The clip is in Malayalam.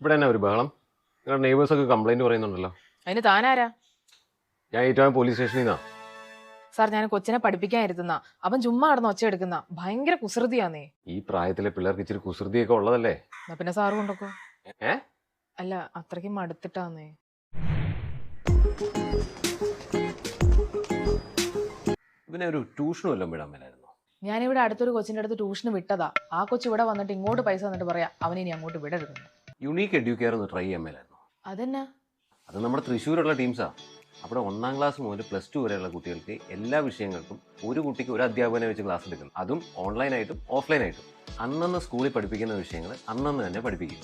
ഇവിടെ തന്നെ ഒരു ബഹളം. നിങ്ങളുടെ നെയ്ബേഴ്സൊക്കെ കംപ്ലൈന്റ് പറയുന്നുണ്ടല്ലോ. അതിന് താനാരാ? ഞാൻ ഏറ്റവും പോലീസ് സ്റ്റേഷനിൽ നിന്നാ. സാർ, ഞാൻ കൊച്ചിനെ പഠിപ്പിക്കാൻ ഇരുത്തുന്ന അവൻ ചുമ്മാ നടന്ന് ഒച്ച എടുക്കുന്ന ഭയങ്കര കുസൃതിയാന്നേ. ഈ പ്രായത്തിലെ പിള്ളേർക്ക് ഇച്ചിരി കുസൃതിയൊക്കെ ഉള്ളതല്ലേ. എന്നാ പിന്നെ സാറ് കൊണ്ടൊക്കെ. ഏ അല്ല, അത്രയ്ക്കും മടുത്തിട്ടാന്നേ. പിന്നെ ഒരു ട്യൂഷനും എല്ലാം വിടാൻ മേലായിരുന്നു. ഞാനിവിടെ അടുത്തൊരു കൊച്ചിന്റെ അടുത്ത് ട്യൂഷന് വിട്ടതാ. ആ കൊച്ചു ഇവിടെ വന്നിട്ട് ഇങ്ങോട്ട് പൈസ തന്നിട്ട് പറയാ അവനിനി അങ്ങോട്ട് വിടരുത്. യുണീക്ക് എഡ്യൂക്കെയർ ഒന്ന് ട്രൈ ചെയ്യാൻ മേലായിരുന്നു. അതെന്നാ? അത് നമ്മുടെ തൃശ്ശൂരുള്ള ടീംസാ. അവിടെ 1ാം ക്ലാസ് മുതൽ +2 വരെയുള്ള കുട്ടികൾക്ക് എല്ലാ വിഷയങ്ങൾക്കും ഒരു കുട്ടിക്ക് ഒരു അധ്യാപകനെ വെച്ച് ക്ലാസ് എടുക്കുന്നു. അതും ഓൺലൈനായിട്ടും ഓഫ്ലൈനായിട്ടും. അന്നന്ന് സ്കൂളിൽ പഠിപ്പിക്കുന്ന വിഷയങ്ങൾ അന്നന്ന് തന്നെ പഠിപ്പിക്കും.